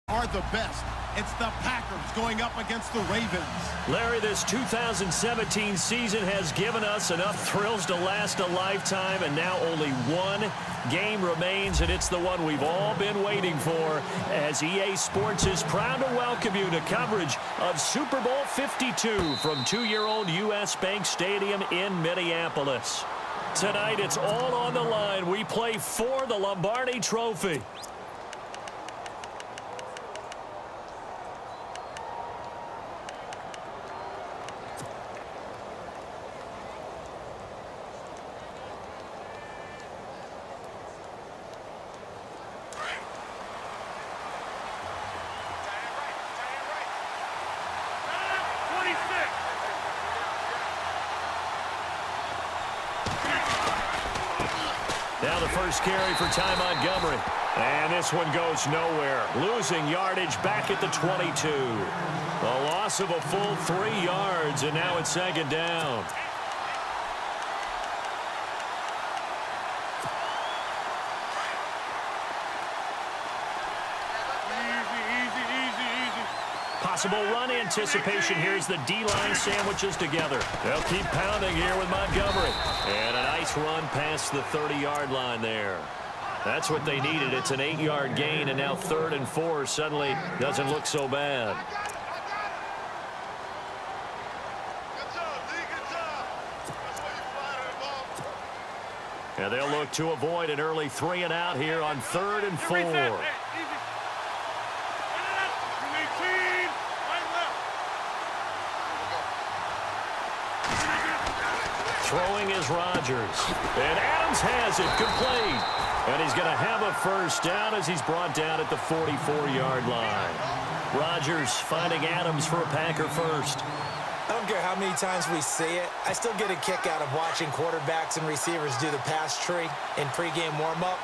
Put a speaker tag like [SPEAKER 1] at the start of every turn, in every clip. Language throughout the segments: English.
[SPEAKER 1] are the best. It's the Packers going up against the Ravens.
[SPEAKER 2] Larry, this 2017 season has given us enough thrills to last a lifetime, and now only one game remains, and it's the one we've all been waiting for, as EA Sports is proud to welcome you to coverage of Super Bowl 52 from 2-year-old U.S. Bank Stadium in Minneapolis. Tonight, it's all on the line. We play for the Lombardi Trophy. Now the first carry for Ty Montgomery. And this one goes nowhere. Losing yardage back at the 22. A loss of a full 3 yards, and now it's second down. Possible run anticipation. Here's the D-line sandwiches together. They'll keep pounding here with Montgomery. And a nice run past the 30-yard line there. That's what they needed. It's an 8-yard gain, and now 3rd and 4 suddenly doesn't look so bad. And they'll look to avoid an early 3-and-out here on 3rd and 4. Throwing is Rodgers. And Adams has it complete. And he's going to have a first down as he's brought down at the 44-yard line. Rodgers finding Adams for a Packer first.
[SPEAKER 3] I don't care how many times we see it. I still get a kick out of watching quarterbacks and receivers do the pass tree in pregame warm-up.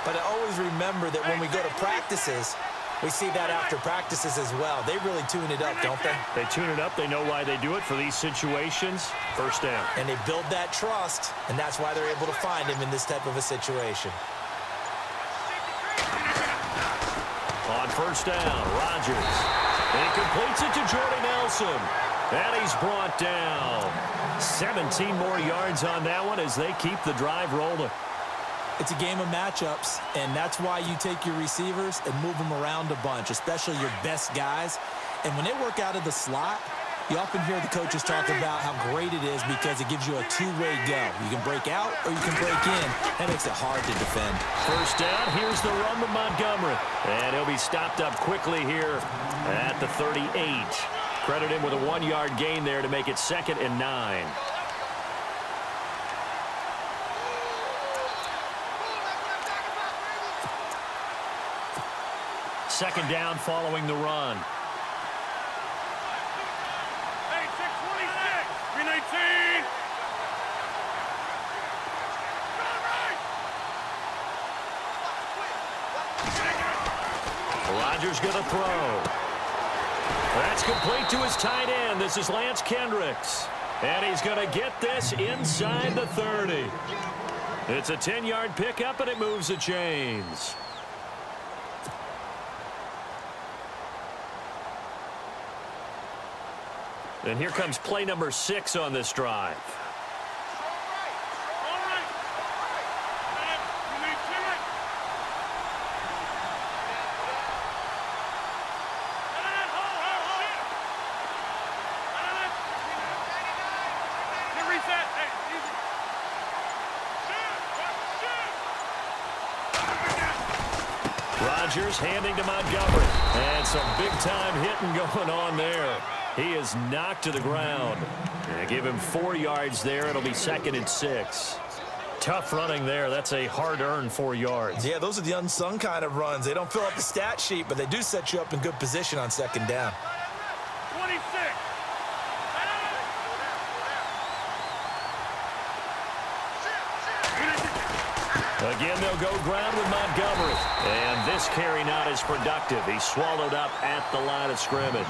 [SPEAKER 3] But I always remember that when we go to practices, we see that after practices as well. They really tune it up, don't they?
[SPEAKER 2] They tune it up. They know why they do it for these situations. First down.
[SPEAKER 3] And they build that trust, and that's why they're able to find him in this type of a situation.
[SPEAKER 2] On first down, Rodgers. And he completes it to Jordy Nelson. And he's brought down. 17 more yards on that one as they keep the drive rolling.
[SPEAKER 3] It's a game of matchups, and that's why you take your receivers and move them around a bunch, especially your best guys. And when they work out of the slot, you often hear the coaches talk about how great it is because it gives you a two-way go. You can break out or you can break in. That makes it hard to defend.
[SPEAKER 2] First down, here's the run with Montgomery. And he'll be stopped up quickly here at the 38. Credit him with a 1-yard gain there to make it 2nd and 9. Second down following the run.
[SPEAKER 4] Hey, 626, 319.
[SPEAKER 2] Rodgers going to throw. That's complete to his tight end. This is Lance Kendricks. And he's going to get this inside the 30. It's a 10-yard pickup, and it moves the chains. And here comes play number 6 on this drive. Rodgers handing to Montgomery. And some big-time hitting going on there. He is knocked to the ground. And give him 4 yards there. It'll be 2nd and 6. Tough running there. That's a hard-earned 4 yards.
[SPEAKER 3] Yeah, those are the unsung kind of runs. They don't fill up the stat sheet, but they do set you up in good position on 2nd down.
[SPEAKER 4] 26.
[SPEAKER 2] Again, they'll go ground with Montgomery. And this carry not as productive. He's swallowed up at the line of scrimmage.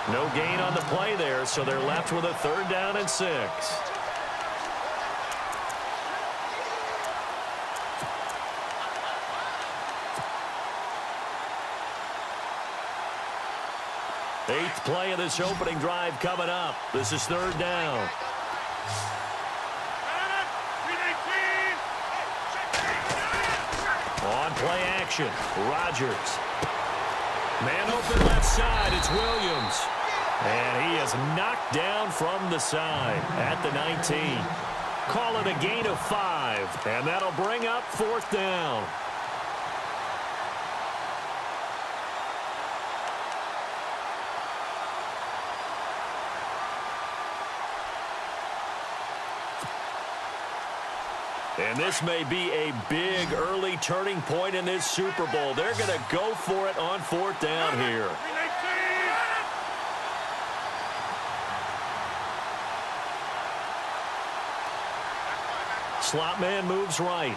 [SPEAKER 2] No gain on the play there, so they're left with a 3rd down and 6. Eighth play of this opening drive coming up. This is third down. On play action, Rodgers. Man open left side, it's Williams. And he is knocked down from the side at the 19. Call it a gain of 5, and that'll bring up fourth down. And this may be a big early turning point in this Super Bowl. They're going to go for it on fourth down here. Slot man moves right.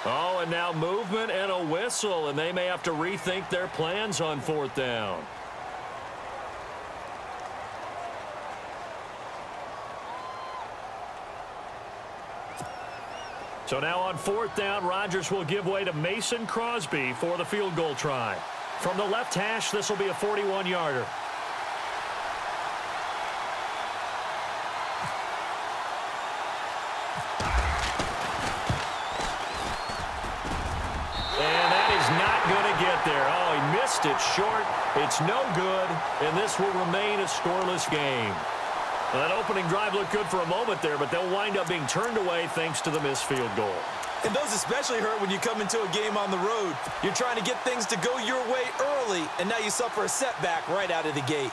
[SPEAKER 2] Oh, and now movement and a whistle, and they may have to rethink their plans on fourth down. So now on fourth down, Rodgers will give way to Mason Crosby for the field goal try. From the left hash, this will be a 41-yarder. There. Oh, he missed it short. It's no good, and this will remain a scoreless game. Well, that opening drive looked good for a moment there, but they'll wind up being turned away thanks to the missed field goal.
[SPEAKER 3] And those especially hurt when you come into a game on the road. You're trying to get things to go your way early, and now you suffer a setback right out of the gate.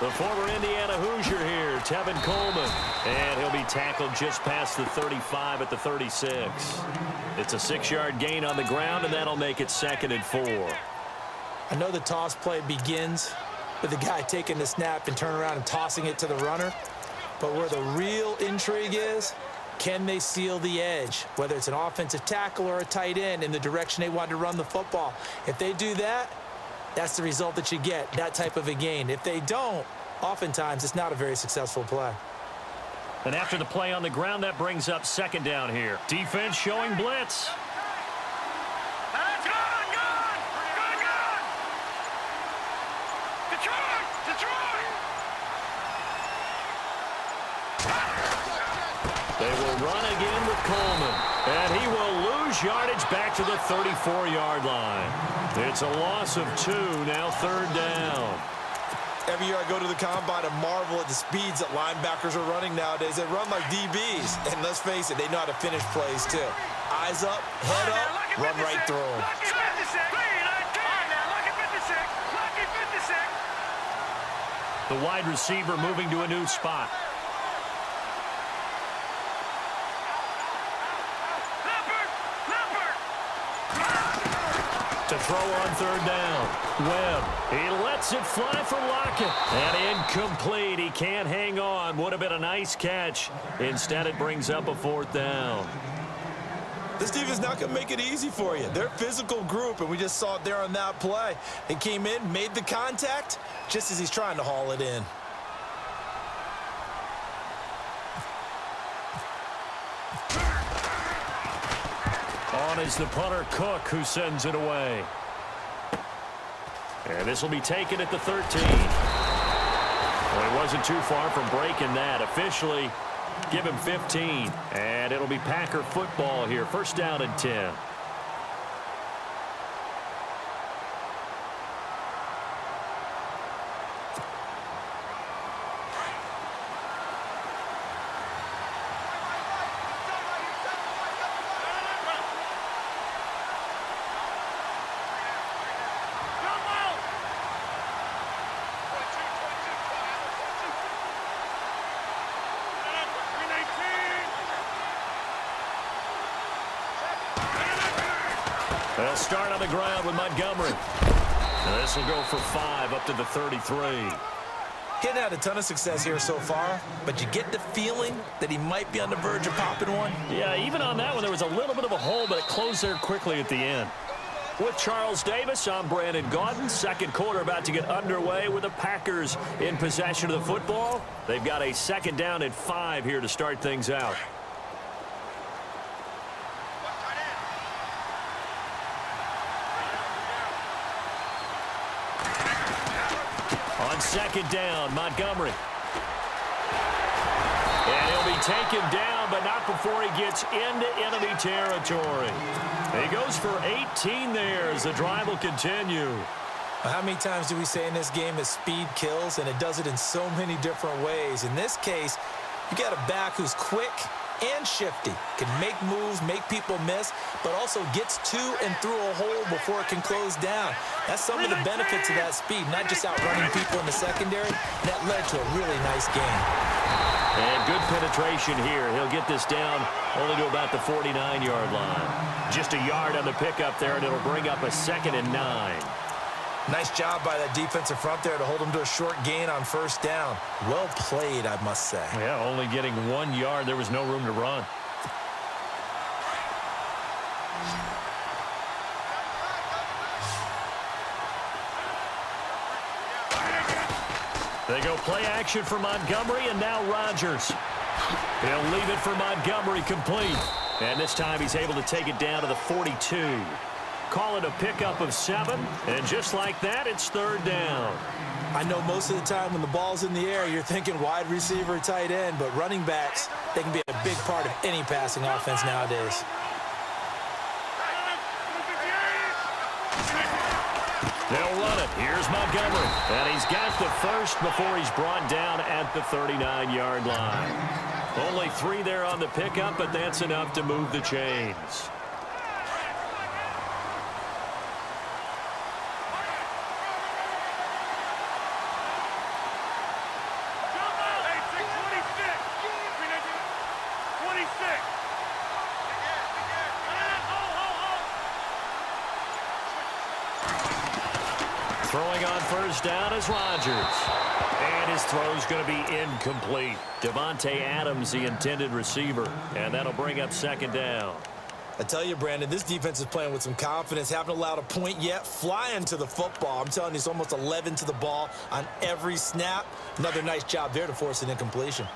[SPEAKER 2] The former Indiana Hoosier here, Tevin Coleman. And he'll be tackled just past the 35 at the 36. It's a 6-yard gain on the ground, and that'll make it 2nd and 4.
[SPEAKER 3] I know the toss play begins with the guy taking the snap and turning around and tossing it to the runner. But where the real intrigue is, can they seal the edge, whether it's an offensive tackle or a tight end, in the direction they want to run the football? If they do that, that's the result that you get, that type of a gain. If they don't, oftentimes it's not a very successful play.
[SPEAKER 2] And after the play on the ground, that brings up 2nd down here. Defense showing blitz. They will run again with Coleman. And he will lose yardage back to the 34-yard line. It's a loss of 2, now 3rd down.
[SPEAKER 3] Every year I go to the combine and marvel at the speeds that linebackers are running nowadays. They run like DBs. And let's face it, they know how to finish plays too. Eyes up, head up, run right through them.
[SPEAKER 2] The wide receiver moving to a new spot. To throw on 3rd down. Webb, he lets it fly for Lockett. And incomplete. He can't hang on. Would have been a nice catch. Instead, it brings up a 4th down.
[SPEAKER 3] This defense not going to make it easy for you. They're a physical group, and we just saw it there on that play. They came in, made the contact, just as he's trying to haul it in.
[SPEAKER 2] On is the punter, Cook, who sends it away. And this will be taken at the 13. Well, he wasn't too far from breaking that. Officially, give him 15. And it'll be Packer football here. 1st down and 10. They'll start on the ground with Montgomery. And this will go for 5 up to the 33.
[SPEAKER 3] He hadn't had a ton of success here so far, but you get the feeling that he might be on the verge of popping one.
[SPEAKER 2] Yeah, even on that one, there was a little bit of a hole, but it closed there quickly at the end. With Charles Davis, I'm Brandon Gaudin. Second quarter about to get underway with the Packers in possession of the football. They've got a second down and 5 here to start things out. On second down, Montgomery. And he'll be taken down, but not before he gets into enemy territory. He goes for 18 there as the drive will continue.
[SPEAKER 3] How many times do we say in this game that speed kills, and it does it in so many different ways? In this case, you got a back who's quick and shifty, can make moves, make people miss, but also gets to and through a hole before it can close down. That's some of the benefits of that speed, not just outrunning people in the secondary. That led to a really nice game.
[SPEAKER 2] And good penetration here. He'll get this down only to about the 49-yard line. Just a yard on the pickup there, and it'll bring up a 2nd and 9.
[SPEAKER 3] Nice job by that defensive front there to hold him to a short gain on first down. Well played, I must say.
[SPEAKER 2] Yeah, only getting 1 yard. There was no room to run. They go play action for Montgomery, and now Rodgers. He'll leave it for Montgomery complete. And this time he's able to take it down to the 42. Call it a pickup of 7, and just like that, it's third down.
[SPEAKER 3] I know most of the time when the ball's in the air, you're thinking wide receiver, tight end, but running backs, they can be a big part of any passing offense nowadays.
[SPEAKER 2] They'll run it. Here's Montgomery. And he's got the first before he's brought down at the 39-yard line. Only 3 there on the pickup, but that's enough to move the chains. Throwing on first down is Rodgers. And his throw's going to be incomplete. Devontae Adams, the intended receiver. And that'll bring up second down.
[SPEAKER 3] I tell you, Brandon, this defense is playing with some confidence. Haven't allowed a point yet. Flying to the football. I'm telling you, it's almost 11 to the ball on every snap. Another nice job there to force an incompletion.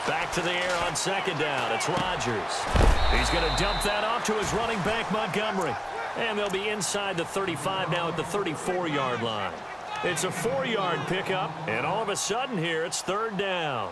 [SPEAKER 2] Back to the air on second down. It's Rodgers. He's going to dump that off to his running back, Montgomery. And they'll be inside the 35 now at the 34-yard line. It's a 4-yard pickup, and all of a sudden here, it's third down.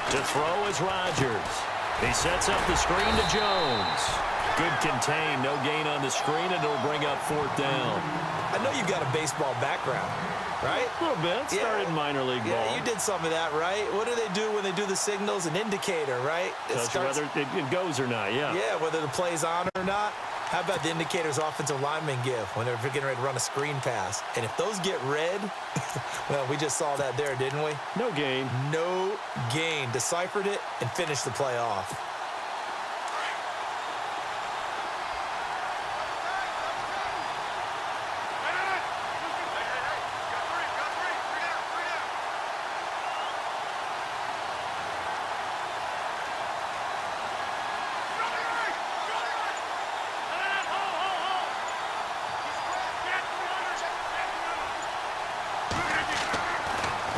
[SPEAKER 2] To throw is Rodgers. He sets up the screen to Jones. Good contain, no gain on the screen, and it'll bring up fourth down.
[SPEAKER 3] I know you've got a baseball background, right?
[SPEAKER 2] A little bit. Started in minor league ball.
[SPEAKER 3] Yeah, you did some of that, right? What do they do when they do the signals? An indicator, right?
[SPEAKER 2] Tells you whether it goes or not, yeah.
[SPEAKER 3] Yeah, whether the play's on or not. How about the indicators offensive linemen give when they're getting ready to run a screen pass? And if those get red, well, we just saw that there, didn't we?
[SPEAKER 2] No gain.
[SPEAKER 3] No gain. Deciphered it and finished the play off.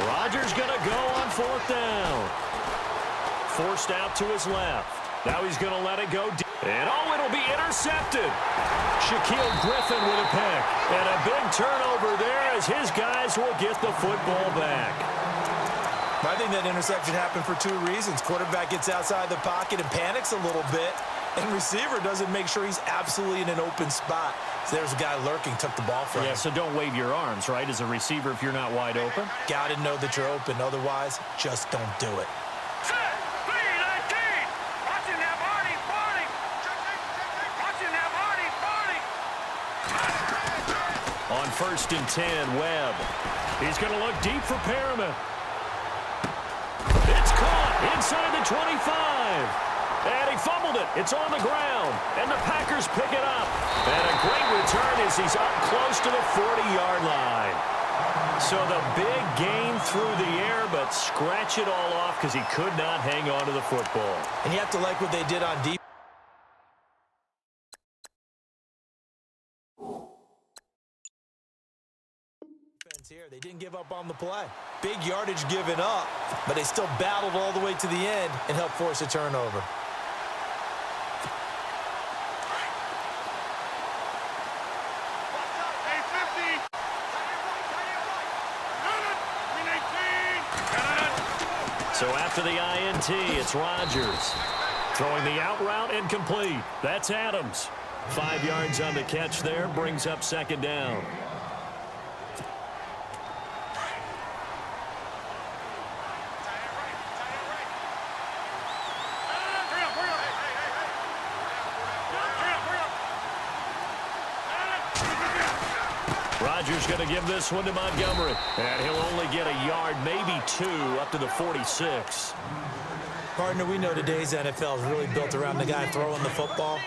[SPEAKER 2] Rodgers going to go on fourth down. Forced out to his left. Now he's going to let it go deep. And oh, it'll be intercepted. Shaquille Griffin with a pick. And a big turnover there as his guys will get the football back.
[SPEAKER 3] I think that interception happened for two reasons. Quarterback gets outside the pocket and panics a little bit. And receiver doesn't make sure he's absolutely in an open spot. So there's a guy lurking, took the ball from him.
[SPEAKER 2] Yeah, so don't wave your arms, right, as a receiver if you're not wide open.
[SPEAKER 3] Got to know that you're open. Otherwise, just don't do it.
[SPEAKER 2] On 1st and 10, Webb. He's going to look deep for Perriman. It's caught inside the 25. And he fumbled it. It's on the ground. And the Packers pick it up. And a great return as he's up close to the 40-yard line. So the big gain through the air, but scratch it all off because he could not hang on to the football.
[SPEAKER 3] And you have to like what they did on defense. Here. They didn't give up on the play. Big yardage given up, but they still battled all the way to the end and helped force a turnover.
[SPEAKER 2] So after the INT, it's Rodgers. Throwing the out route incomplete. That's Adams. 5 yards on the catch there, brings up 2nd down. Rodgers going to give this one to Montgomery. And he'll only get a yard, maybe 2, up to the 46.
[SPEAKER 3] Partner, we know today's NFL is really built around the guy throwing the football.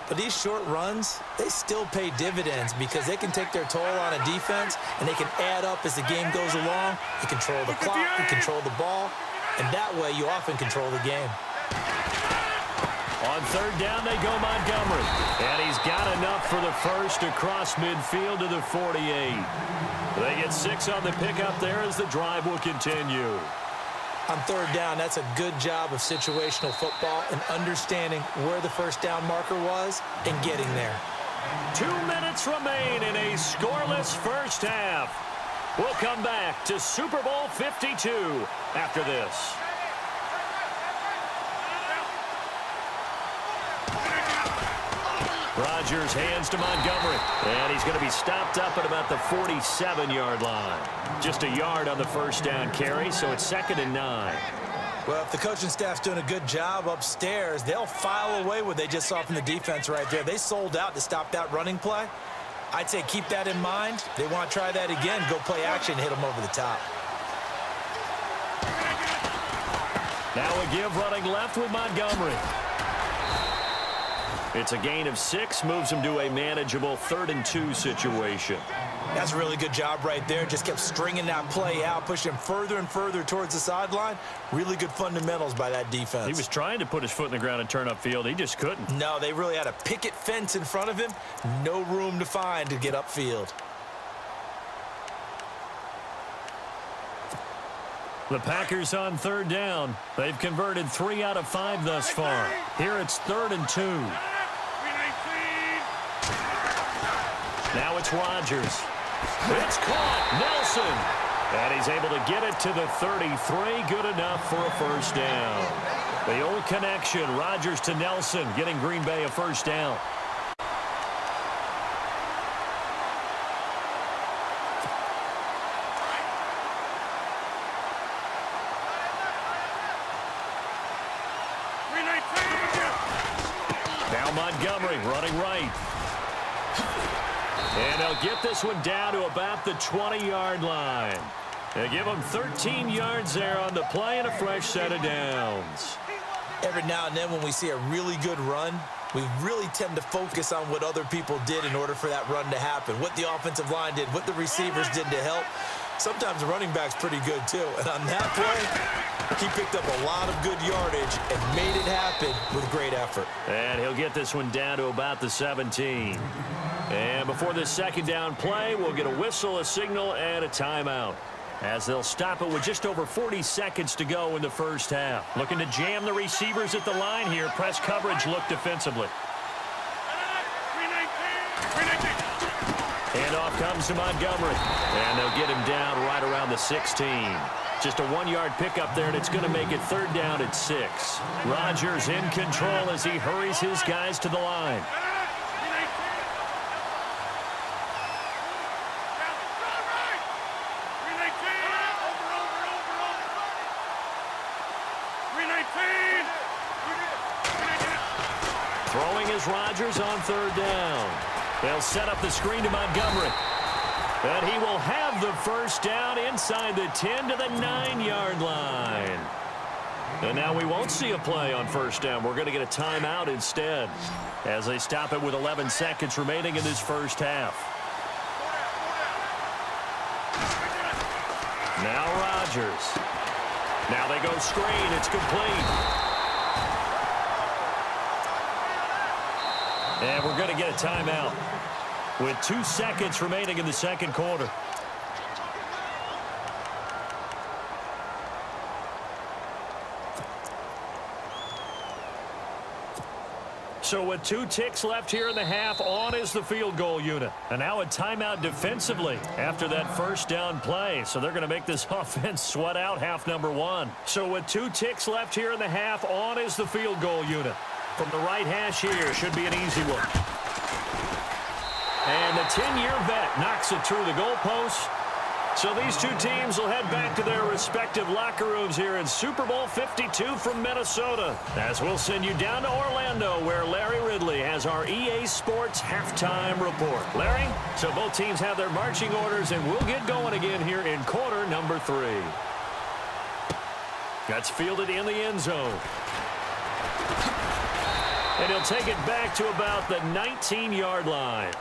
[SPEAKER 3] But these short runs, they still pay dividends because they can take their toll on a defense and they can add up as the game goes along. You control the clock, you control the ball, and that way you often control the game.
[SPEAKER 2] On 3rd down, they go Montgomery. And he's got enough for the first across midfield to the 48. They get 6 on the pickup there as the drive will continue.
[SPEAKER 3] On 3rd down, that's a good job of situational football and understanding where the first down marker was and getting there.
[SPEAKER 2] 2 minutes remain in a scoreless first half. We'll come back to Super Bowl 52 after this. Rodgers hands to Montgomery, and he's going to be stopped up at about the 47-yard line. Just a yard on the first down carry, so it's 2nd and 9.
[SPEAKER 3] Well, if the coaching staff's doing a good job upstairs, they'll file away what they just saw from the defense right there. They sold out to stop that running play. I'd say keep that in mind. They want to try that again, go play action, hit them over the top.
[SPEAKER 2] Now a give running left with Montgomery. It's a gain of 6, moves him to a manageable 3rd and 2 situation.
[SPEAKER 3] That's a really good job right there. Just kept stringing that play out, pushing him further and further towards the sideline. Really good fundamentals by that defense.
[SPEAKER 2] He was trying to put his foot in the ground and turn upfield. He just couldn't.
[SPEAKER 3] No, they really had a picket fence in front of him. No room to find to get upfield.
[SPEAKER 2] The Packers on 3rd down. They've converted 3 out of 5 thus far. Here it's 3rd and 2. Now it's Rodgers. It's caught. Nelson. And he's able to get it to the 33. Good enough for a first down. The old connection, Rodgers to Nelson, getting Green Bay a first down. Now Montgomery running right. And they'll get this one down to about the 20-yard line. They give them 13 yards there on the play and a fresh set of downs.
[SPEAKER 3] Every now and then when we see a really good run, we really tend to focus on what other people did in order for that run to happen, what the offensive line did, what the receivers did to help. Sometimes the running back's pretty good too. And on that play, he picked up a lot of good yardage and made it happen with great effort.
[SPEAKER 2] And he'll get this one down to about the 17. And before this second down play, we'll get a whistle, a signal, and a timeout, as they'll stop it with just over 40 seconds to go in the first half. Looking to jam the receivers at the line here. Press coverage look defensively. Handoff comes to Montgomery, and they'll get him down right around the 16. Just a 1-yard pickup there, and it's going to make it 3rd down at 6. Rodgers in control as he hurries his guys to the line. Throwing is Rodgers on 3rd down. They'll set up the screen to Montgomery. And he will have the 1st down inside the 10 to the 9-yard line. And now we won't see a play on 1st down. We're going to get a timeout instead as they stop it with 11 seconds remaining in this first half. Now Rodgers. Now they go screen. It's complete. And we're going to get a timeout with 2 seconds remaining in the second quarter. So with 2 ticks left here in the half, on is the field goal unit. And now a timeout defensively after that 1st down play. So they're going to make this offense sweat out half number 1. So with 2 ticks left here in the half, on is the field goal unit. From the right hash here, should be an easy one. And the 10-year vet knocks it through the goalpost. So these 2 teams will head back to their respective locker rooms here in Super Bowl 52 from Minnesota. As we'll send you down to Orlando, where Larry Ridley has our EA Sports halftime report. Larry, so both teams have their marching orders, and we'll get going again here in quarter number 3. That's fielded in the end zone. And he'll take it back to about the 19-yard line.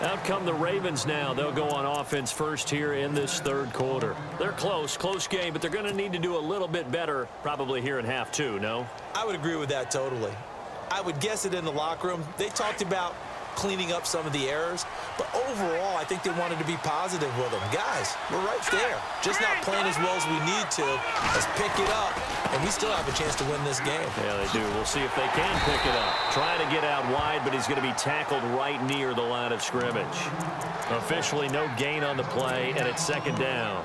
[SPEAKER 2] Out come the Ravens now. They'll go on offense first here in this 3rd quarter. They're close game, but they're going to need to do a little bit better probably here in half 2, no?
[SPEAKER 3] I would agree with that totally. I would guess it in the locker room. They talked about cleaning up some of the errors, but overall, I think they wanted to be positive with them. Guys, we're right there. Just not playing as well as we need to. Let's pick it up, and we still have a chance to win this game.
[SPEAKER 2] Yeah, they do. We'll see if they can pick it up. Trying to get out wide, but he's going to be tackled right near the line of scrimmage. Officially no gain on the play, and it's 2nd down.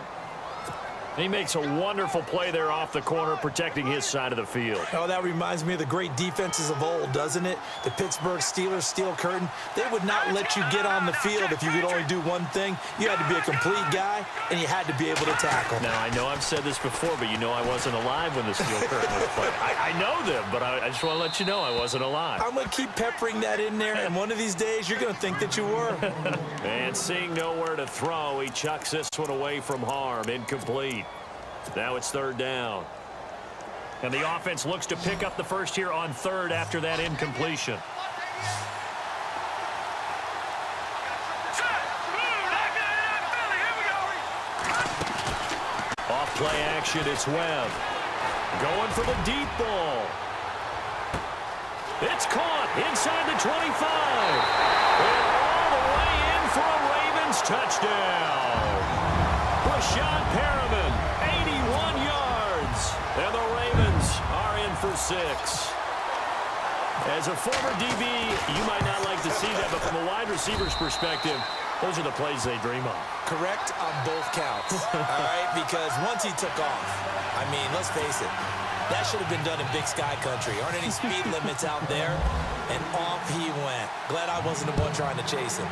[SPEAKER 2] He makes a wonderful play there off the corner, protecting his side of the field.
[SPEAKER 3] Oh, that reminds me of the great defenses of old, doesn't it? The Pittsburgh Steelers steel curtain. They would not let you get on the field if you could only do one thing. You had to be a complete guy, and you had to be able to tackle.
[SPEAKER 2] Now, I know I've said this before, but you know I wasn't alive when the steel curtain was played. I know them, but I just want to let you know I wasn't alive.
[SPEAKER 3] I'm going to keep peppering that in there, and one of these days you're going to think that you were.
[SPEAKER 2] And seeing nowhere to throw, he chucks this one away from harm. Incomplete. Now it's 3rd down. And the offense looks to pick up the first here on 3rd after that incompletion. Off play action, it's Webb. Going for the deep ball. It's caught inside the 25. And all the way in for a Ravens touchdown. Rashad Perriman, 81 yards. And the Ravens are in for 6. As a former DB, you might not like to see that, but from a wide receiver's perspective, those are the plays they dream of.
[SPEAKER 3] Correct on both counts, all right? Because once he took off, I mean, let's face it, that should have been done in Big Sky Country. Aren't any speed limits out there? And off he went. Glad I wasn't the one trying to chase him.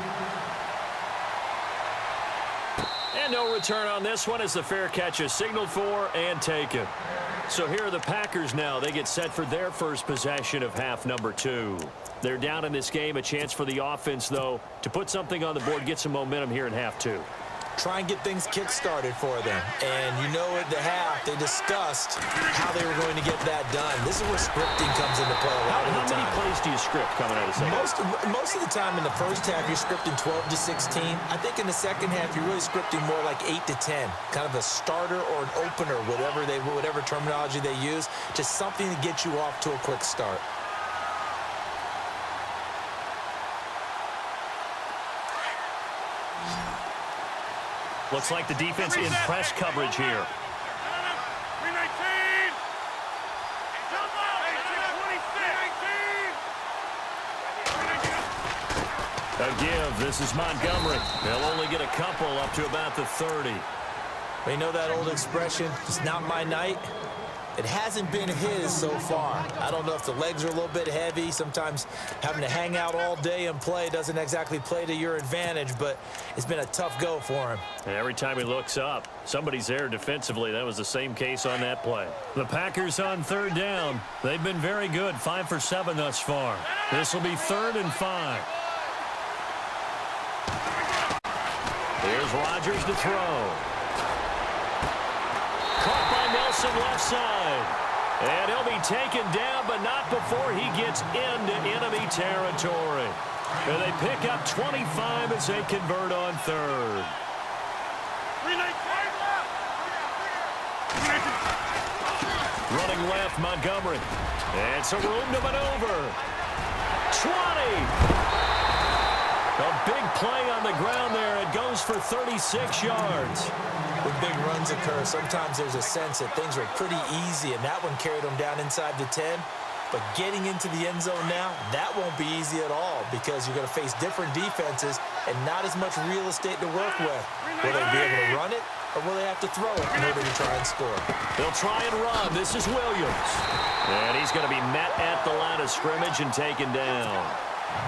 [SPEAKER 2] And no return on this one as the fair catch is signaled for and taken. So here are the Packers now. They get set for their first possession of half number 2. They're down in this game. A chance for the offense, though, to put something on the board, get some momentum here in half 2.
[SPEAKER 3] Try and get things kick-started for them. And you know at the half, they discussed how they were going to get that done. This is where scripting comes into play a lot of the time.
[SPEAKER 2] How many plays do you script coming out of second?
[SPEAKER 3] Most of the time in the first half, you're scripting 12 to 16. I think in the second half, you're really scripting more like 8 to 10. Kind of a starter or an opener, whatever terminology they use. Just something to get you off to a quick start.
[SPEAKER 2] Looks like the defense in press coverage here.
[SPEAKER 4] 319.
[SPEAKER 2] A give. This is Montgomery. They'll only get a couple up to about the 30.
[SPEAKER 3] Well, you know that old expression, it's not my night? It hasn't been his so far. I don't know if the legs are a little bit heavy. Sometimes having to hang out all day and play doesn't exactly play to your advantage, but it's been a tough go for him.
[SPEAKER 2] And every time he looks up, somebody's there defensively. That was the same case on that play. The Packers on third down. They've been very good, 5 for 7 thus far. This will be 3rd and 5. Here's Rodgers to throw. Caught by Nelson left side. And he'll be taken down, but not before he gets into enemy territory. And they pick up 25 as they convert on 3rd. Running left, Montgomery. And some room to maneuver. 20. A big play on the ground there. It goes for 36 yards.
[SPEAKER 3] When big runs occur, sometimes there's a sense that things are pretty easy, and that one carried them down inside the 10. But getting into the end zone now, that won't be easy at all because you're going to face different defenses and not as much real estate to work with. Will they be able to run it, or will they have to throw it in order to try and score?
[SPEAKER 2] They'll try and run. This is Williams. And he's going to be met at the line of scrimmage and taken down.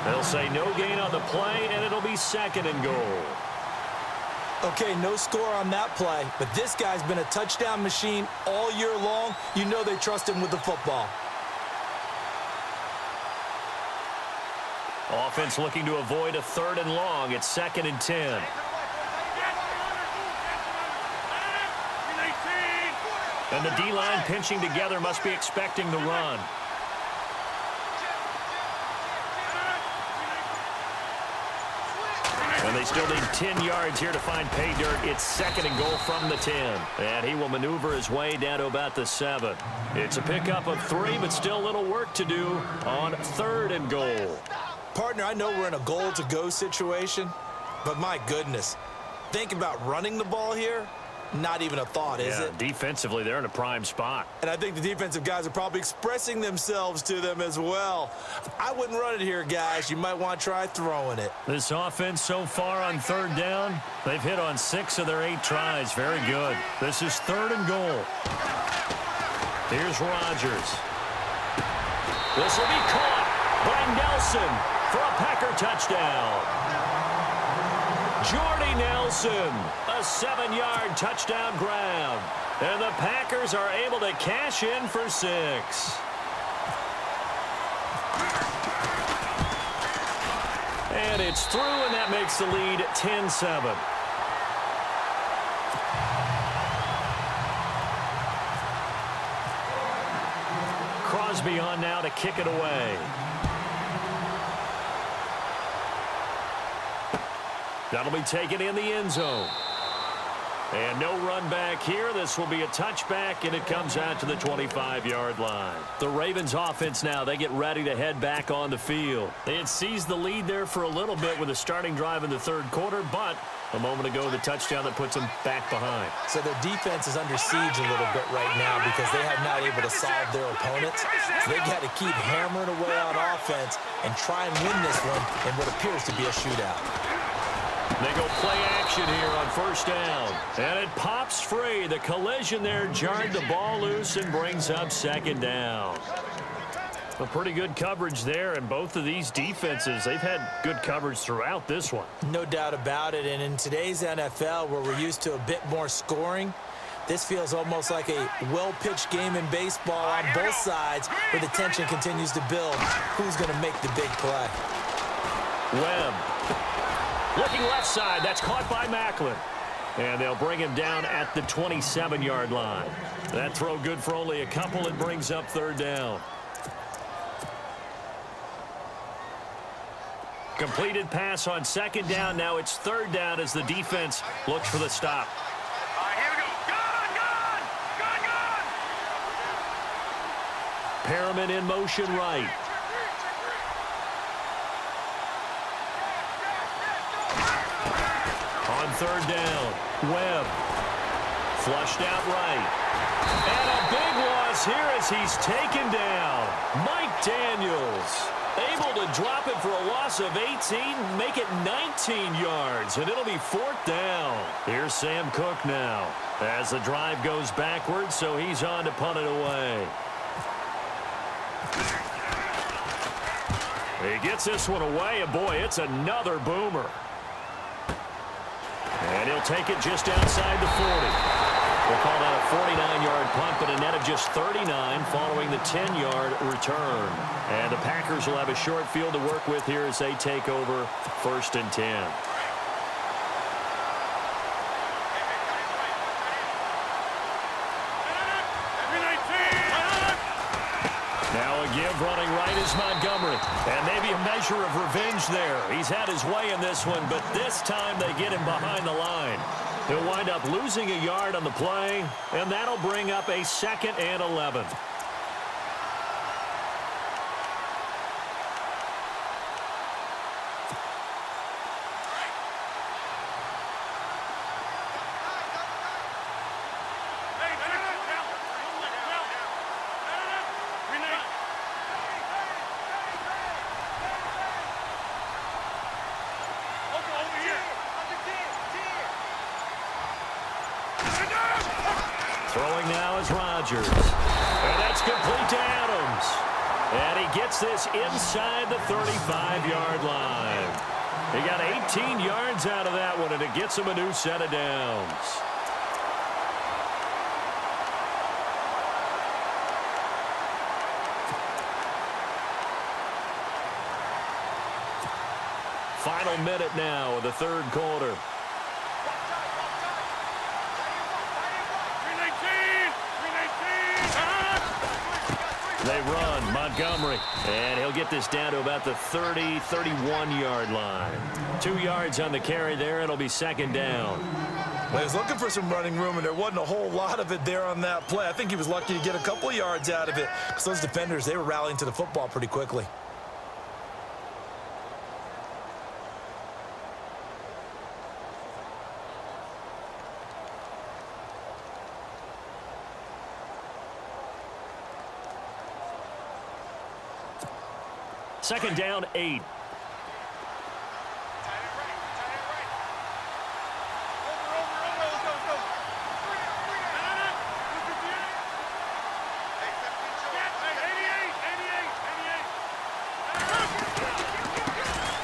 [SPEAKER 2] They'll say no gain on the play, and it'll be 2nd and goal.
[SPEAKER 3] Okay, no score on that play, but this guy's been a touchdown machine all year long. You know they trust him with the football.
[SPEAKER 2] Offense looking to avoid a 3rd and long. It's 2nd and 10. And the D-line pinching together, must be expecting the run. And they still need 10 yards here to find pay dirt. It's 2nd and goal from the 10. And he will maneuver his way down to about the 7. It's a pickup of 3, but still a little work to do on 3rd and goal.
[SPEAKER 3] Partner, I know we're in a goal-to-go situation, but my goodness, think about running the ball here. Not even a thought, is it?
[SPEAKER 2] Defensively, they're in a prime spot.
[SPEAKER 3] And I think the defensive guys are probably expressing themselves to them as well. I wouldn't run it here, guys. You might want to try throwing it.
[SPEAKER 2] This offense so far on 3rd down, they've hit on 6 of their 8 tries. Very good. This is 3rd and goal. Here's Rodgers. This will be caught by Nelson for a Packer touchdown. Jordy Nelson, a 7-yard touchdown grab. And the Packers are able to cash in for 6. And it's through, and that makes the lead 10-7. Crosby on now to kick it away. That'll be taken in the end zone. And no run back here. This will be a touchback, and it comes out to the 25-yard line. The Ravens offense now, they get ready to head back on the field. They had seized the lead there for a little bit with a starting drive in the 3rd quarter, but a moment ago, the touchdown that puts them back behind.
[SPEAKER 3] So their defense is under siege a little bit right now because they have not able to solve their opponents. So they've got to keep hammering away on offense and try and win this one in what appears to be a shootout.
[SPEAKER 2] They go play action here on 1st down. And it pops free. The collision there jarred the ball loose and brings up 2nd down. A pretty good coverage there, and both of these defenses, they've had good coverage throughout this one.
[SPEAKER 3] No doubt about it, and in today's NFL, where we're used to a bit more scoring, this feels almost like a well-pitched game in baseball on both sides, where the tension continues to build. Who's going to make the big play?
[SPEAKER 2] Webb. Looking left side, that's caught by Macklin. And they'll bring him down at the 27-yard line. That throw good for only a couple. It brings up 3rd down. Completed pass on 2nd down. Now it's 3rd down as the defense looks for the stop.
[SPEAKER 4] Here we go. Gone!
[SPEAKER 2] Perriman in motion right. On 3rd down, Webb. Flushed out right. And a big loss here as he's taken down. Mike Daniels. Able to drop it for a loss of 18, make it 19 yards, and it'll be 4th down. Here's Sam Cook now as the drive goes backwards, so he's on to punt it away. He gets this one away, and boy, it's another boomer. And he'll take it just outside the 40. We'll call that a 49-yard punt, but a net of just 39 following the 10-yard return. And the Packers will have a short field to work with here as they take over 1st and 10. Now a give running right is Montgomery. And maybe a measure of revenge there. He's had his way in this one, but this time they get him behind the line. He'll wind up losing a yard on the play, and that'll bring up a 2nd and 11. Throwing now is Rodgers. And that's complete to Adams. And he gets this inside the 35-yard line. He got 18 yards out of that one, and it gets him a new set of downs. Final minute now of the 3rd quarter. They run Montgomery, and he'll get this down to about the 30, 31-yard line. 2 yards on the carry there. It'll be 2nd down.
[SPEAKER 3] Well, he was looking for some running room, and there wasn't a whole lot of it there on that play. I think he was lucky to get a couple yards out of it because those defenders, they were rallying to the football pretty quickly.
[SPEAKER 2] Second down, 8.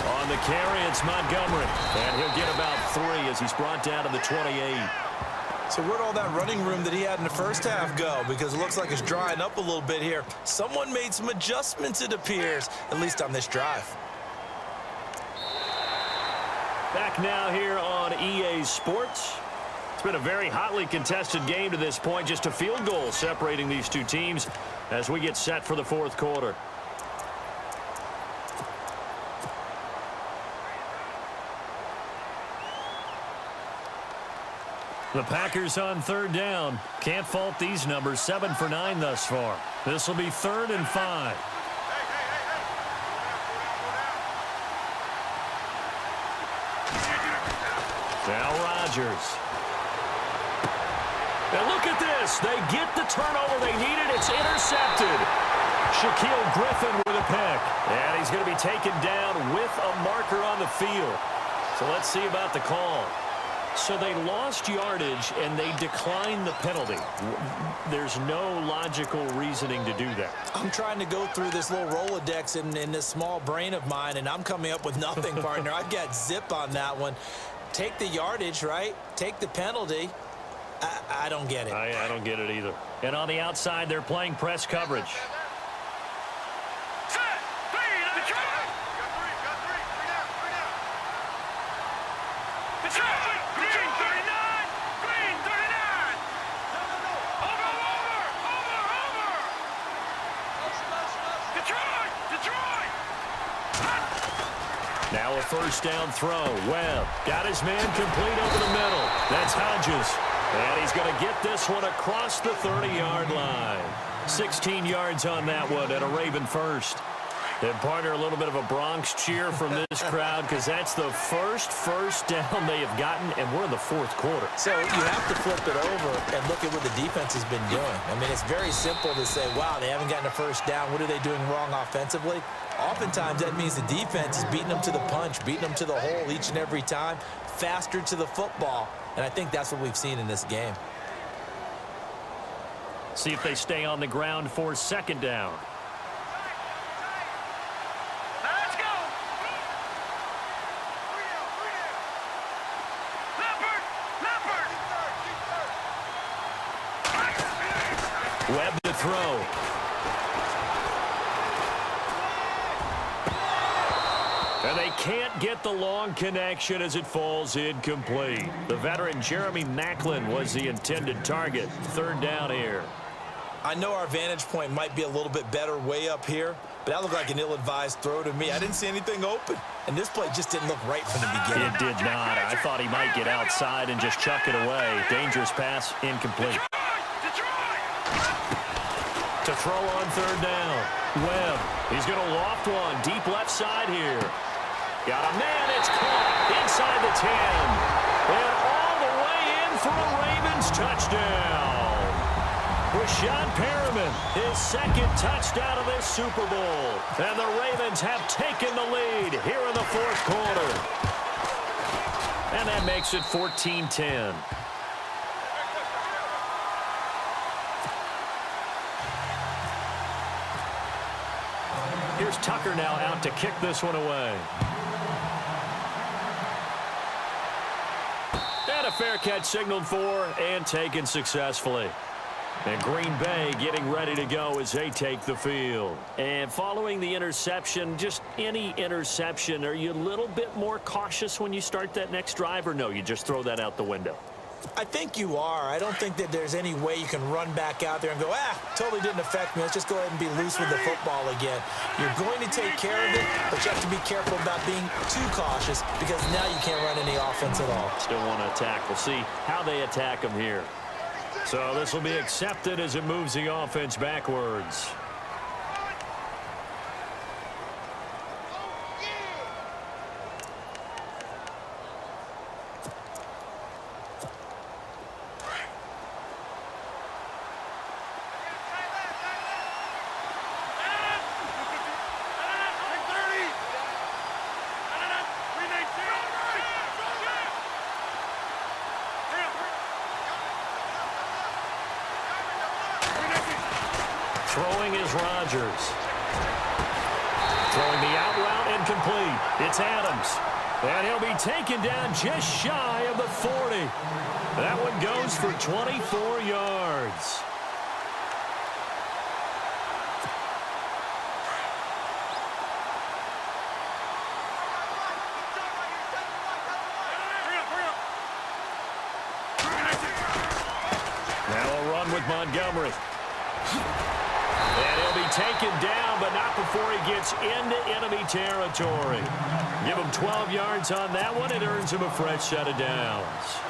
[SPEAKER 2] On the carry, it's Montgomery. And he'll get about 3 as he's brought down to the 28.
[SPEAKER 3] So where'd all that running room that he had in the first half go? Because it looks like it's drying up a little bit here. Someone made some adjustments, it appears, at least on this drive.
[SPEAKER 2] Back now here on EA Sports. It's been a very hotly contested game to this point. Just a field goal separating these two teams as we get set for the 4th quarter. The Packers on 3rd down. Can't fault these numbers. 7 for 9 thus far. This will be 3rd and 5. Now Rodgers. And look at this. They get the turnover they needed. It's intercepted. Shaquille Griffin with a pick. And he's going to be taken down with a marker on the field. So let's see about the call. So they lost yardage, and they declined the penalty. There's no logical reasoning to do that.
[SPEAKER 3] I'm trying to go through this little Rolodex in this small brain of mine, and I'm coming up with nothing, partner. I've got zip on that one. Take the yardage, right? Take the penalty. I don't get it.
[SPEAKER 2] I don't get it either. And on the outside, they're playing press coverage. Now a 1st down throw. Webb got his man complete over the middle. That's Hodges. And he's going to get this one across the 30-yard line. 16 yards on that one and a Raven first. And, partner, a little bit of a Bronx cheer from this crowd because that's the first down they have gotten, and we're in the fourth quarter.
[SPEAKER 3] So you have to flip it over and look at what the defense has been doing. I mean, it's very simple to say, wow, they haven't gotten a first down. What are they doing wrong offensively? Oftentimes, that means the defense is beating them to the punch, beating them to the hole each and every time, faster to the football, and I think that's what we've seen in this game.
[SPEAKER 2] See if they stay on the ground for second down. Webb to throw. And they can't get the long connection as it falls incomplete. The veteran Jeremy Maclin was the intended target. Third down here.
[SPEAKER 3] I know our vantage point might be a little bit better way up here, but that looked like an ill-advised throw to me. I didn't see anything open, and this play just didn't look right from the beginning.
[SPEAKER 2] It did not. I thought he might get outside and just chuck it away. Dangerous pass, incomplete. To throw on third down. Webb, he's going to loft one. Deep left side here. Got a man, it's caught inside the 10. And all the way in for a Ravens touchdown. Rashad Perriman, his second touchdown of this Super Bowl. And the Ravens have taken the lead here in the fourth quarter. And that makes it 14-10. Here's Tucker now out to kick this one away. And a fair catch signaled for and taken successfully. And Green Bay getting ready to go as they take the field. And following the interception, just any interception, are you a little bit more cautious when you start that next drive, or no, you just throw that out the window?
[SPEAKER 3] I think you are. I don't think that there's any way you can run back out there and go, totally didn't affect me. Let's just go ahead and be loose with the football again. You're going to take care of it, but you have to be careful about being too cautious because now you can't run any offense at all.
[SPEAKER 2] Still want to attack. We'll see how they attack them here. So this will be accepted as it moves the offense backwards. Throwing is Rodgers. Throwing the out route incomplete. It's Adams. And he'll be taken down just shy of the 40. That one goes for 24 yards. Now a run with Montgomery. And he'll be taken down, but not before he gets into enemy territory. Give him 12 yards on that one. It earns him a fresh set of downs.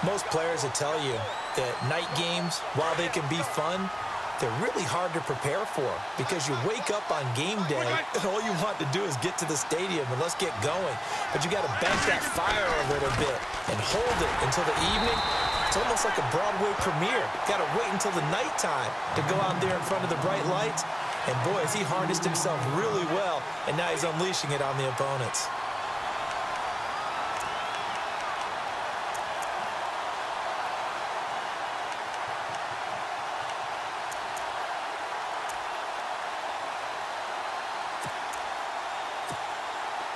[SPEAKER 3] Most players will tell you that night games, while they can be fun, they're really hard to prepare for because you wake up on game day and all you want to do is get to the stadium and let's get going. But you got to bank that fire a little bit and hold it until the evening. It's almost like a Broadway premiere. Got to wait until the nighttime to go out there in front of the bright lights. And boy, has he harnessed himself really well, and now he's unleashing it on the opponents.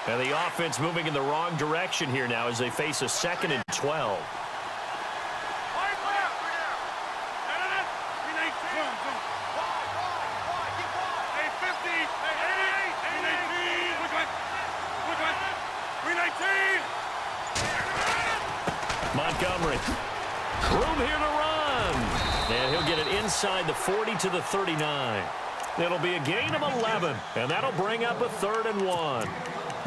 [SPEAKER 2] And the offense moving in the wrong direction here now as they face a 2nd and 12. Montgomery. Room here to run. And he'll get it inside the 40 to the 39. It'll be a gain of 11, and that'll bring up a 3rd and 1.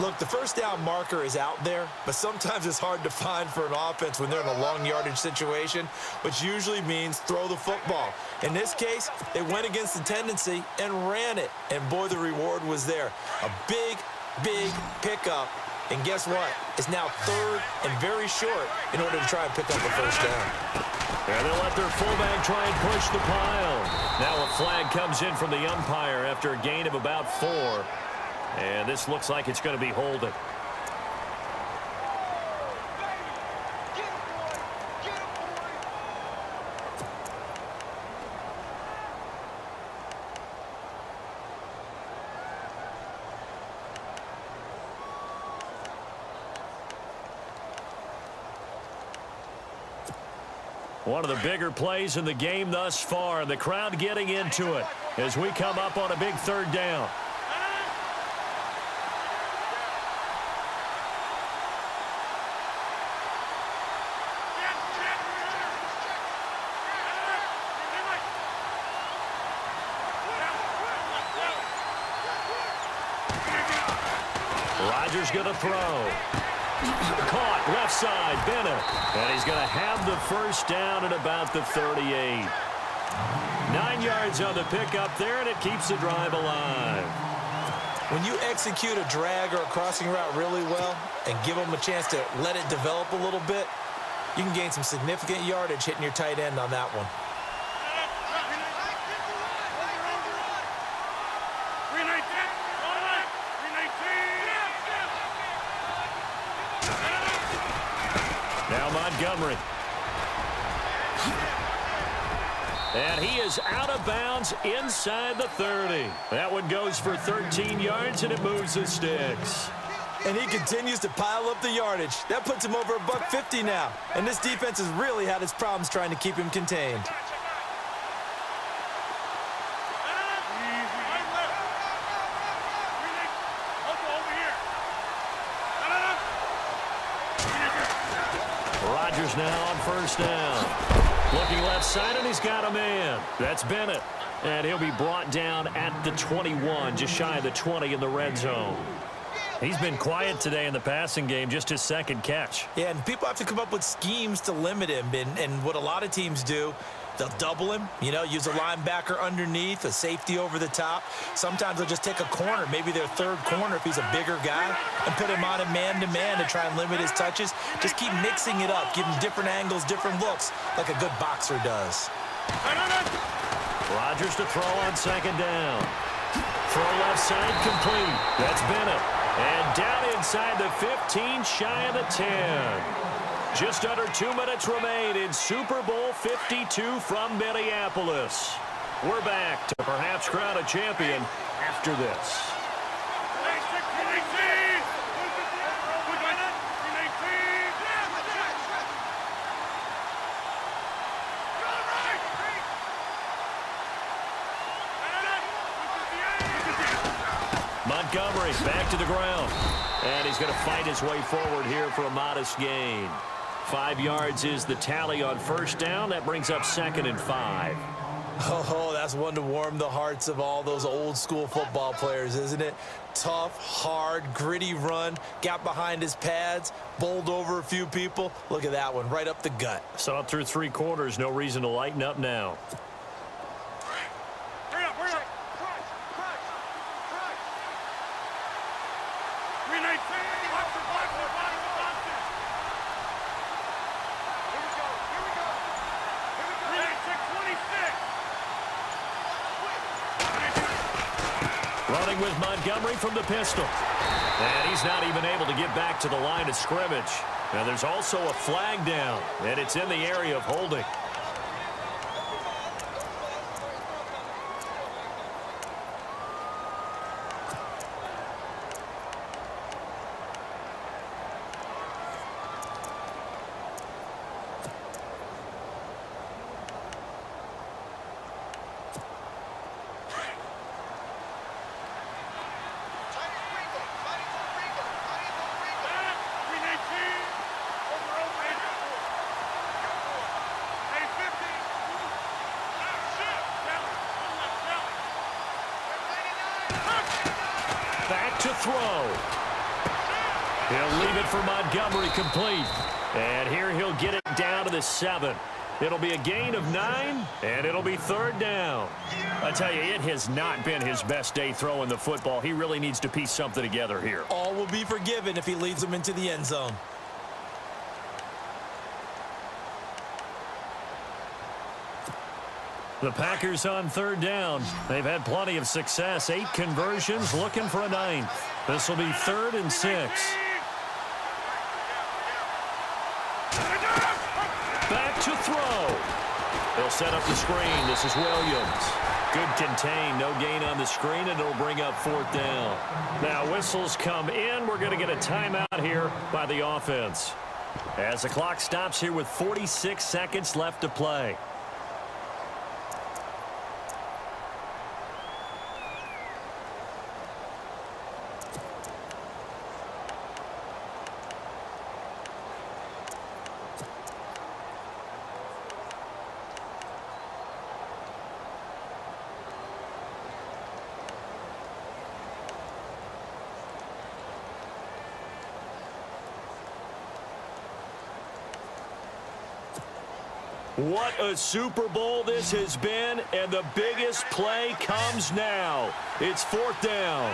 [SPEAKER 3] Look, the first down marker is out there, but sometimes it's hard to find for an offense when they're in a long yardage situation, which usually means throw the football. In this case, they went against the tendency and ran it, and boy, the reward was there. A big, big pickup, and guess what? It's now third and very short in order to try and pick up a first down.
[SPEAKER 2] And they'll let their fullback try and push the pile. Now a flag comes in from the umpire after a gain of about 4. And this looks like it's going to be holding. One of the bigger plays in the game thus far. The crowd getting into it as we come up on a big third down. Rodgers going to throw. Caught left side, Bennett. And he's going to have the first down at about the 38. 9 yards on the pickup there, and it keeps the drive alive.
[SPEAKER 3] When you execute a drag or a crossing route really well and give them a chance to let it develop a little bit, you can gain some significant yardage hitting your tight end on that one.
[SPEAKER 2] Now Montgomery. And he is out of bounds inside the 30. That one goes for 13 yards, and it moves the sticks.
[SPEAKER 3] And he continues to pile up the yardage. That puts him over $150 now. And this defense has really had its problems trying to keep him contained.
[SPEAKER 2] Rodgers now on first down. Looking left side, and he's got a man. That's Bennett. And he'll be brought down at the 21, just shy of the 20 in the red zone. He's been quiet today in the passing game, just his second catch.
[SPEAKER 3] Yeah, and people have to come up with schemes to limit him. And what a lot of teams do, they'll double him, use a linebacker underneath, a safety over the top. Sometimes they'll just take a corner, maybe their third corner if he's a bigger guy, and put him on a man-to-man to try and limit his touches. Just keep mixing it up, give him different angles, different looks, like a good boxer does.
[SPEAKER 2] Rodgers to throw on second down. Throw left side complete. That's Bennett. And down inside the 15, shy of the 10. Just under 2 minutes remain in Super Bowl 52 from Minneapolis. We're back to perhaps crown a champion after this. Montgomery back to the ground. And he's going to fight his way forward here for a modest gain. 5 yards is the tally on first down. That brings up 2nd and 5.
[SPEAKER 3] Oh, that's one to warm the hearts of all those old school football players, isn't it? Tough, hard, gritty run. Got behind his pads, bowled over a few people. Look at that one, right up the gut.
[SPEAKER 2] Saw it through 3 quarters. No reason to lighten up now. Running with Montgomery from the pistol. And he's not even able to get back to the line of scrimmage. Now there's also a flag down, and it's in the area of holding. Back to throw. He'll leave it for Montgomery complete. And here he'll get it down to the 7. It'll be a gain of 9, and it'll be 3rd down. I tell you, it has not been his best day throwing the football. He really needs to piece something together here.
[SPEAKER 3] All will be forgiven if he leads them into the end zone.
[SPEAKER 2] The Packers on 3rd down. They've had plenty of success. 8 conversions, looking for a 9th. This will be 3rd and 6. Back to throw. They'll set up the screen. This is Williams. Good contain. No gain on the screen, and it'll bring up 4th down. Now whistles come in. We're going to get a timeout here by the offense. As the clock stops here with 46 seconds left to play. What a Super Bowl this has been, and the biggest play comes now. It's 4th down.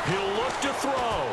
[SPEAKER 2] He'll look to throw.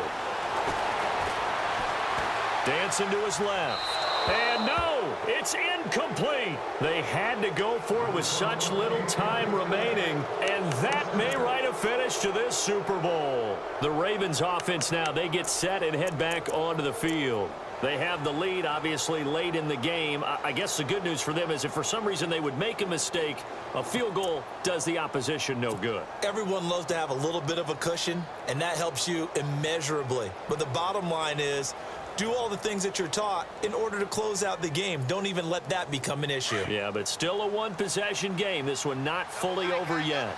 [SPEAKER 2] Dancing to his left. And no, it's incomplete. They had to go for it with such little time remaining, and that may write a finish to this Super Bowl. The Ravens offense now, they get set and head back onto the field. They have the lead, obviously, late in the game. I guess the good news for them is if for some reason they would make a mistake, a field goal does the opposition no good.
[SPEAKER 3] Everyone loves to have a little bit of a cushion, and that helps you immeasurably. But the bottom line is, do all the things that you're taught in order to close out the game. Don't even let that become an issue.
[SPEAKER 2] Yeah, but still a one-possession game. This one not fully over yet.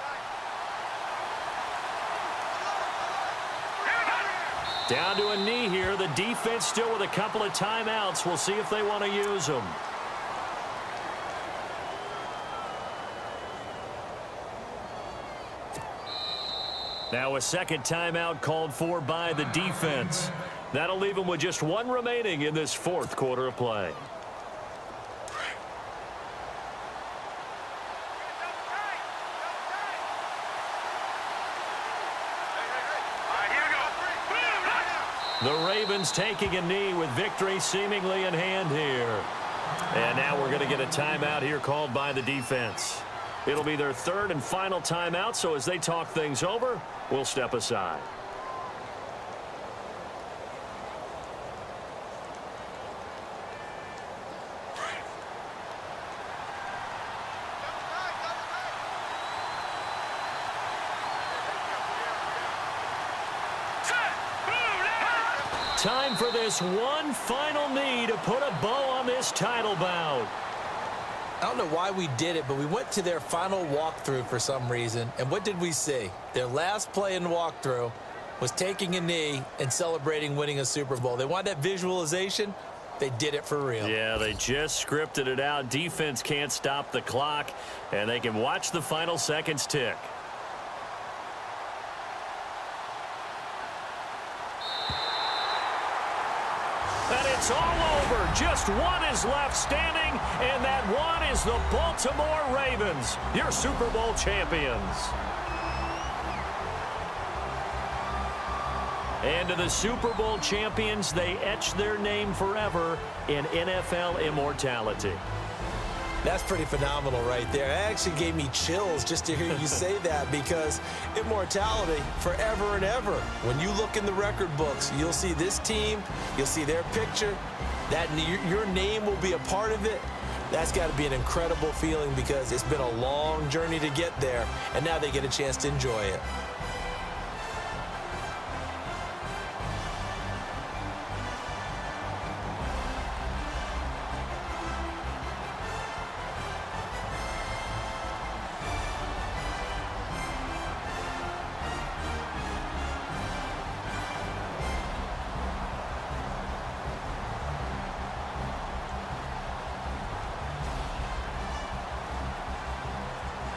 [SPEAKER 2] Down to a knee here. The defense still with a couple of timeouts. We'll see if they want to use them. Now a second timeout called for by the defense. That'll leave them with just 1 remaining in this 4th quarter of play. The Ravens taking a knee with victory seemingly in hand here. And now we're going to get a timeout here called by the defense. It'll be their 3rd and final timeout, so as they talk things over, we'll step aside. Time for this one final knee to put a bow on this title bout.
[SPEAKER 3] I don't know why we did it, but we went to their final walkthrough for some reason. And what did we see? Their last play in walkthrough was taking a knee and celebrating winning a Super Bowl. They wanted that visualization. They did it for real.
[SPEAKER 2] Yeah, they just scripted it out. Defense can't stop the clock, and they can watch the final seconds tick. And it's all over. Just one is left standing, and that one is the Baltimore Ravens, your Super Bowl champions. And to the Super Bowl champions, they etch their name forever in NFL immortality.
[SPEAKER 3] That's pretty phenomenal right there. It actually gave me chills just to hear you say that, because immortality forever and ever. When you look in the record books, you'll see this team, you'll see their picture, that your name will be a part of it. That's got to be an incredible feeling, because it's been a long journey to get there, and now they get a chance to enjoy it.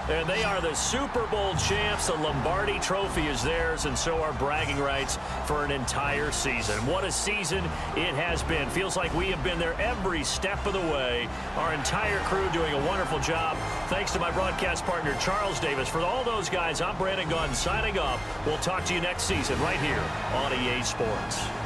[SPEAKER 2] And they are the Super Bowl champs. The Lombardi Trophy is theirs, and so are bragging rights for an entire season. What a season it has been. Feels like we have been there every step of the way. Our entire crew doing a wonderful job. Thanks to my broadcast partner, Charles Davis. For all those guys, I'm Brandon Gaudin signing off. We'll talk to you next season right here on EA Sports.